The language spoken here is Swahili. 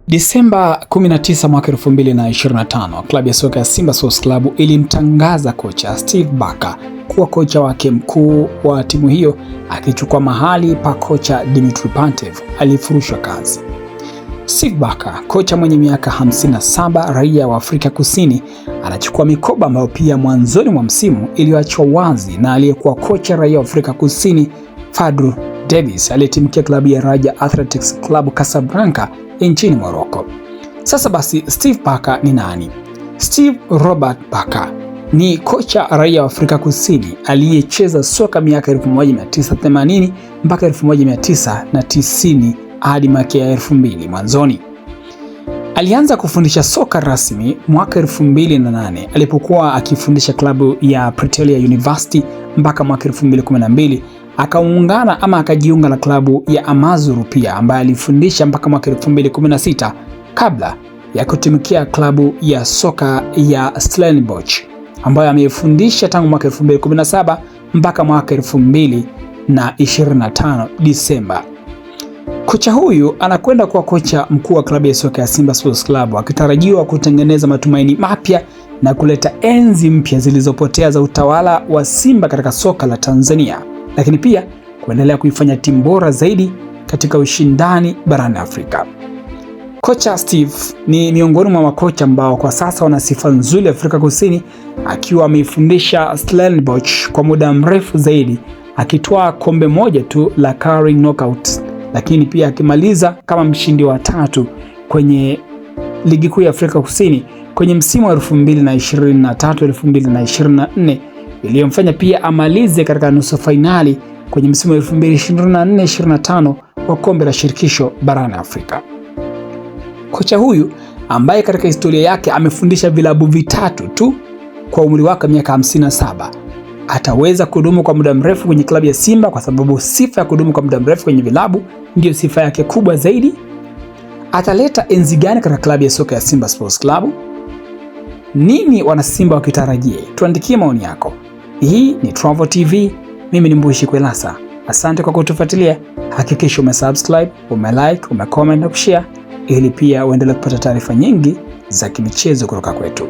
Disemba 19 mwaka 2025, klabu ya soka ya Simba Sports Club ilimtangaza kocha Steve Barker kuwa kocha wake mkuu wa timu hiyo, akichukua mahali pa kocha Dimitri Pantev aliyefurushwa kazi. Steve Barker, kocha mwenye miaka 57, raia wa Afrika Kusini, anachukua mikoba ambayo pia mwanzoni mwa msimu iliyoachwa wazi na aliyekuwa kocha raia wa Afrika Kusini Fadlu Davis aliyetimkia klabu ya Raja Athletics Club Casablanca nchini Morocco. Sasa basi, Steve Barker ni nani? Steve Robert Barker ni kocha raia wa Afrika Kusini aliyecheza soka miaka 1980 mpaka 1990 hadi mwaka 2000 mwanzoni. Alianza kufundisha soka rasmi mwaka 2008 alipokuwa akifundisha klabu ya Pretoria University mpaka mwaka 2012 akajiunga na klabu ya Amazulu pia ambaye alifundisha mpaka mwaka 2016 kabla ya kutumikia klabu ya soka ya Stellenbosch ambayo amefundisha tangu mwaka 2017 mpaka mwaka 2025 Disemba. Kocha huyu anakwenda kuwa kocha mkuu wa klabu ya soka ya Simba Sports Club, akitarajiwa kutengeneza matumaini mapya na kuleta enzi mpya zilizopotea za utawala wa Simba katika soka la Tanzania, lakini pia kuendelea kuifanya timu bora zaidi katika ushindani barani Afrika. Kocha Steve ni miongoni mwa makocha ambao kwa sasa wana sifa nzuri Afrika Kusini, akiwa ameifundisha Stellenbosch kwa muda mrefu zaidi, akitwaa kombe moja tu la Carling Knockout, lakini pia akimaliza kama mshindi wa 3 kwenye ligi kuu ya Afrika Kusini kwenye msimu wa 2023-2024 iliyomfanya pia amalize katika nusu fainali kwenye msimu wa 2024-2025 wa kombe la shirikisho barani Afrika. Kocha huyu ambaye katika historia yake amefundisha vilabu vitatu tu kwa umri wake miaka 57 ataweza kudumu kwa muda mrefu kwenye klabu ya Simba, kwa sababu sifa ya kudumu kwa muda mrefu kwenye vilabu ndio sifa yake kubwa zaidi. Ataleta enzi gani katika klabu ya soka ya Simba Sports Club? Nini wana Simba wakitarajie? Tuandikie maoni yako. Hii ni Travo TV, mimi ni Mbushi Kwelasa. Asante kwa kutufuatilia. Hakikisha umesubscribe, umelike, umecomment na kushare ili pia uendelee kupata taarifa nyingi za kimichezo kutoka kwetu.